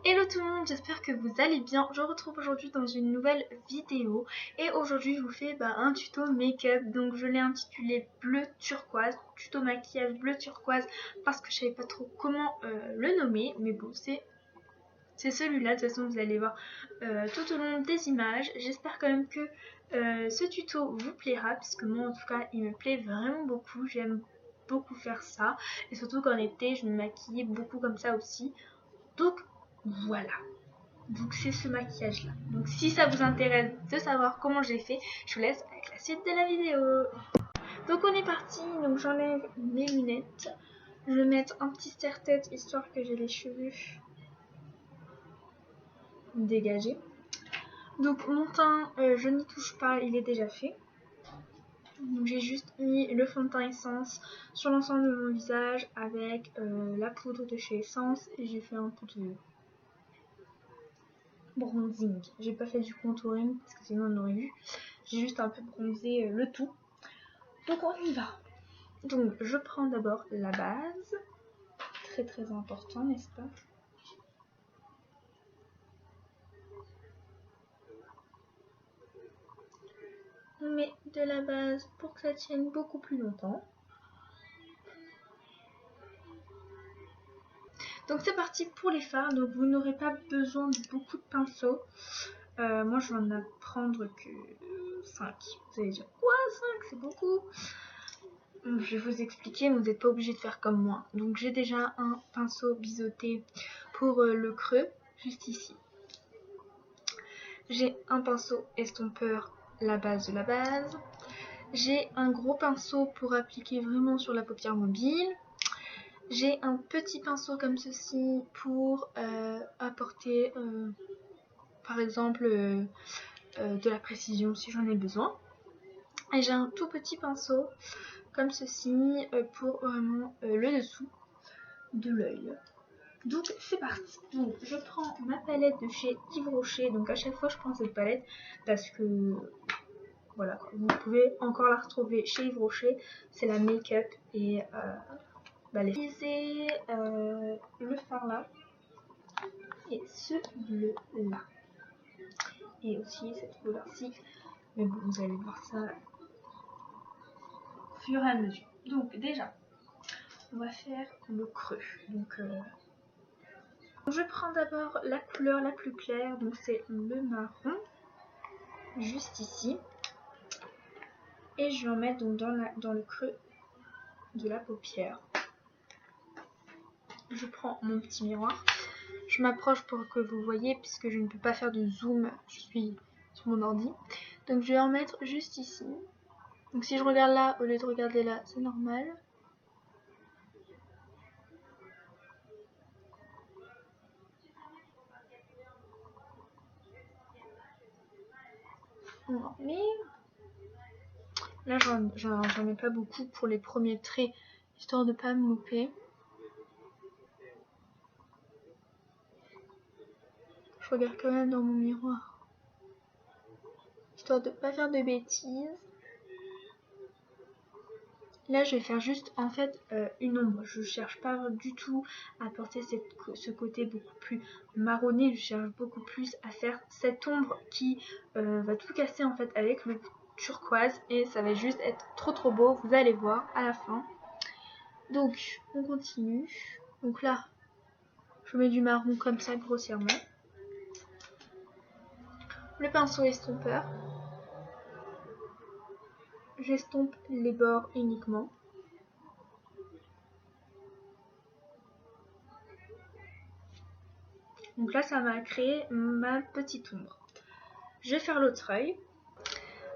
Hello tout le monde, j'espère que vous allez bien. Je vous retrouve aujourd'hui dans une nouvelle vidéo et aujourd'hui je vous fais un tuto make-up. Donc je l'ai intitulé bleu turquoise, tuto maquillage bleu turquoise parce que je savais pas trop comment le nommer, mais bon c'est celui-là. De toute façon vous allez voir tout au long des images. J'espère quand même que ce tuto vous plaira puisque moi en tout cas il me plaît vraiment beaucoup. J'aime beaucoup faire ça et surtout qu'en été je me maquillais beaucoup comme ça aussi. Donc voilà, donc c'est ce maquillage là. Donc si ça vous intéresse de savoir comment j'ai fait, je vous laisse avec la suite de la vidéo. Donc on est parti, donc j'enlève mes lunettes. Je vais mettre un petit serre-tête histoire que j'ai les cheveux dégagés. Donc mon teint, je n'y touche pas, il est déjà fait. Donc j'ai juste mis le fond de teint Essence sur l'ensemble de mon visage avec la poudre de chez Essence et j'ai fait un peu de bronzing. J'ai pas fait du contouring parce que sinon on aurait vu. J'ai juste un peu bronzé le tout. Donc on y va. Donc je prends d'abord la base. Très très important, n'est-ce pas? On met de la base pour que ça tienne beaucoup plus longtemps. Donc c'est parti pour les fards. Donc vous n'aurez pas besoin de beaucoup de pinceaux. Moi je vais en prendre que 5. Vous allez dire quoi, 5 c'est beaucoup? Je vais vous expliquer, mais vous n'êtes pas obligé de faire comme moi. Donc j'ai déjà un pinceau biseauté pour le creux, juste ici. J'ai un pinceau estompeur, la base de la base. J'ai un gros pinceau pour appliquer vraiment sur la paupière mobile. J'ai un petit pinceau comme ceci pour apporter par exemple de la précision si j'en ai besoin. Et j'ai un tout petit pinceau comme ceci pour vraiment le dessous de l'œil. Donc c'est parti. Donc je prends ma palette de chez Yves Rocher. Donc à chaque fois je prends cette palette parce que voilà, vous pouvez encore la retrouver chez Yves Rocher. C'est la make-up et les le fard là et ce bleu là et aussi cette couleur-ci. Mais bon, vous allez voir ça au fur et à mesure. Donc déjà on va faire le creux. Donc je prends d'abord la couleur la plus claire, donc c'est le marron, juste ici. Et je vais en mettre donc dans le creux de la paupière. Je prends mon petit miroir. Je m'approche pour que vous voyez, puisque je ne peux pas faire de zoom, je suis sur mon ordi. Donc je vais en mettre juste ici. Donc si je regarde là, au lieu de regarder là, c'est normal. On en met. Là j'en mets pas beaucoup pour les premiers traits, histoire de pas me louper. Je regarde quand même dans mon miroir, histoire de pas faire de bêtises. Là je vais faire juste en fait une ombre. Je cherche pas du tout à porter ce côté beaucoup plus marronné. Je cherche beaucoup plus à faire cette ombre qui va tout casser en fait avec le turquoise. Et ça va juste être trop beau. Vous allez voir à la fin. Donc on continue. Donc là je mets du marron comme ça grossièrement. Le pinceau estompeur. J'estompe les bords uniquement. Donc là ça m'a créé ma petite ombre. Je vais faire l'autre œil.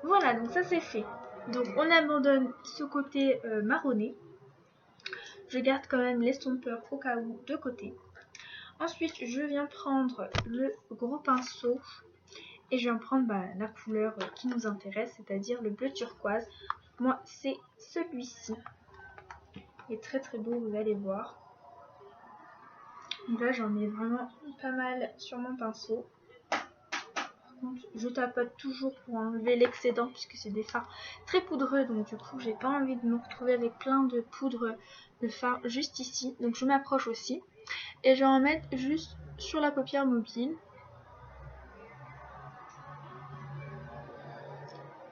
Voilà, donc ça c'est fait. Donc on abandonne ce côté marronné. Je garde quand même l'estompeur au cas où de côté. Ensuite je viens prendre le gros pinceau et je viens prendre la couleur qui nous intéresse, c'est-à-dire le bleu turquoise. Moi c'est celui-ci. Il est très beau, vous allez voir. Donc là j'en mets vraiment pas mal sur mon pinceau. Je tapote toujours pour enlever l'excédent puisque c'est des fards très poudreux, donc du coup j'ai pas envie de me retrouver avec plein de poudre de fard juste ici. Donc je m'approche aussi et je vais en mettre juste sur la paupière mobile.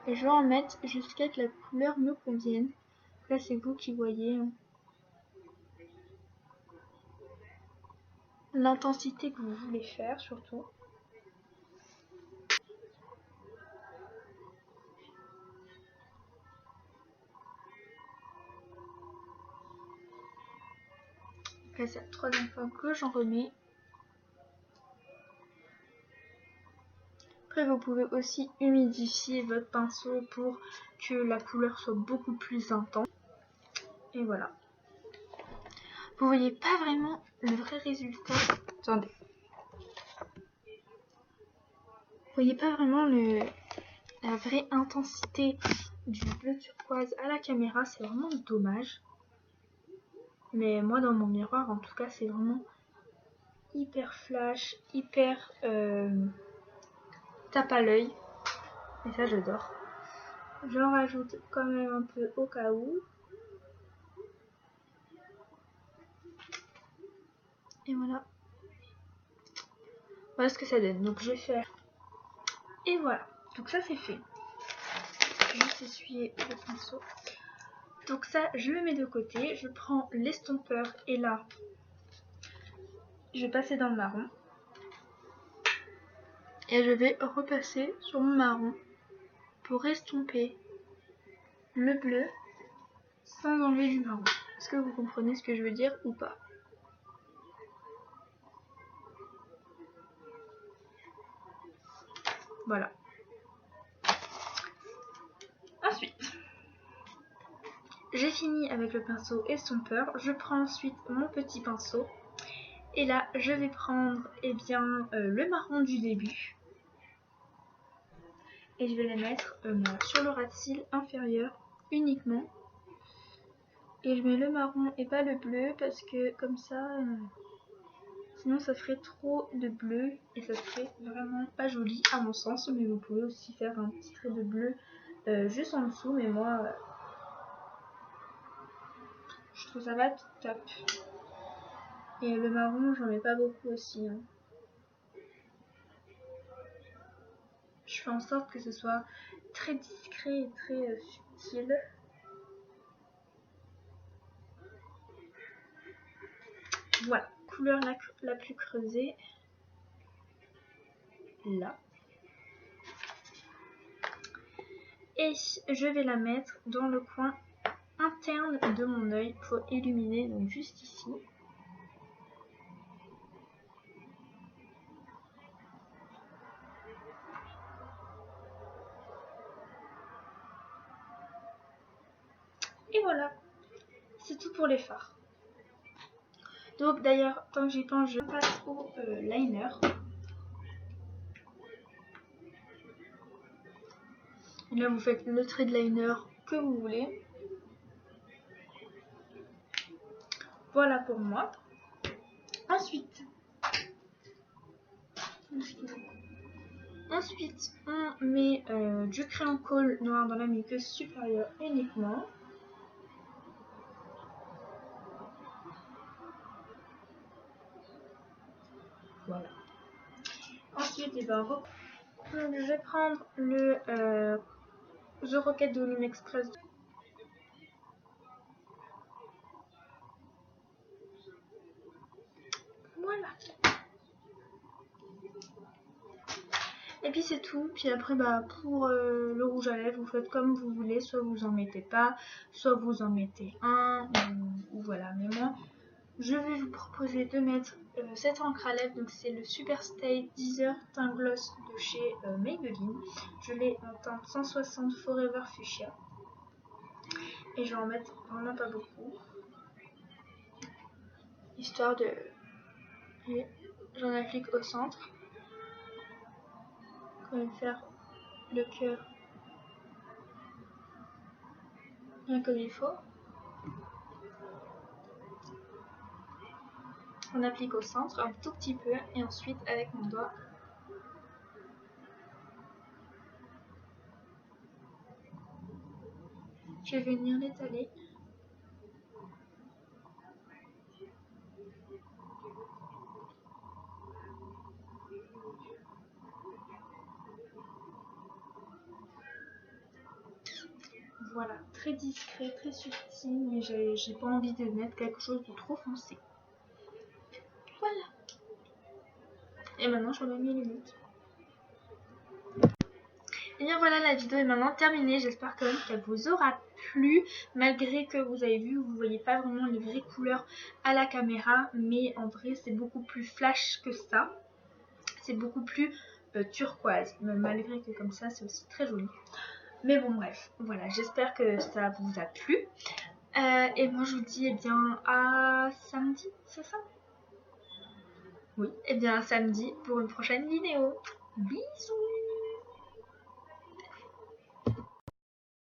Et je vais en mettre jusqu'à ce que la couleur me convienne. Là, c'est vous qui voyez l'intensité que vous voulez faire, surtout. Là, c'est la troisième fois que j'en remets. Après, vous pouvez aussi humidifier votre pinceau pour que la couleur soit beaucoup plus intense. Et voilà. Vous voyez pas vraiment le vrai résultat. Attendez. Vous voyez pas vraiment la vraie intensité du bleu turquoise à la caméra. C'est vraiment dommage. Mais moi, dans mon miroir, en tout cas, c'est vraiment hyper flash, hyper tape à l'œil. Et ça, j'adore. J'en rajoute quand même un peu au cas où. Et voilà. Voilà ce que ça donne. Donc je vais faire. Et voilà. Donc ça c'est fait. Je vais juste essuyer le pinceau. Donc ça je le mets de côté. Je prends l'estompeur et là je vais passer dans le marron. Et je vais repasser sur mon marron pour estomper le bleu sans enlever du marron. Est-ce que vous comprenez ce que je veux dire ou pas? Voilà. Ensuite, j'ai fini avec le pinceau estompeur. Je prends ensuite mon petit pinceau. Et là, je vais prendre le marron du début. Et je vais le mettre sur le ras de cils inférieur uniquement. Et je mets le marron et pas le bleu parce que comme ça, sinon ça ferait trop de bleu et ça serait vraiment pas joli à mon sens. Mais vous pouvez aussi faire un petit trait de bleu juste en dessous. Mais moi, je trouve ça va top. Et le marron, j'en mets pas beaucoup aussi. Hein. Je fais en sorte que ce soit très discret et très subtil. Voilà, couleur la plus creusée. Là. Et je vais la mettre dans le coin interne de mon œil pour illuminer, donc juste ici. Et voilà, c'est tout pour les fards. Donc d'ailleurs, tant que j'y pense, je passe au liner. Et là, vous faites le trait de liner que vous voulez. Voilà pour moi. Ensuite, on met du crayon colle noir dans la muqueuse supérieure uniquement. Voilà. Ensuite, je vais prendre le The Rocket de Lume Express. Voilà. Et puis c'est tout. Puis après, pour le rouge à lèvres, vous faites comme vous voulez. Soit vous en mettez pas, soit vous en mettez un, ou voilà. Mais moi, je vais vous proposer de mettre cette encre à lèvres. Donc c'est le Super Stay Teaser Teint Gloss de chez Maybelline. Je l'ai en teinte 160 Forever Fuchsia. Et je vais en mettre vraiment pas beaucoup. Histoire de... Et j'en applique au centre. Comme faire le cœur bien comme il faut. On applique au centre un tout petit peu et ensuite avec mon doigt je vais venir l'étaler. voilà, très discret, très subtil, mais j'ai pas envie de mettre quelque chose de trop foncé. Voilà. Et maintenant je remets mes lunettes. Et bien voilà, la vidéo est maintenant terminée. J'espère quand même qu'elle vous aura plu, malgré que vous avez vu, vous voyez pas vraiment les vraies couleurs à la caméra, mais en vrai c'est beaucoup plus flash que ça. C'est beaucoup plus turquoise, malgré que comme ça c'est aussi très joli. Mais bon bref, voilà, j'espère que ça vous a plu. Et moi je vous dis eh bien à samedi, c'est ça? Oui, et bien à samedi pour une prochaine vidéo. Bisous.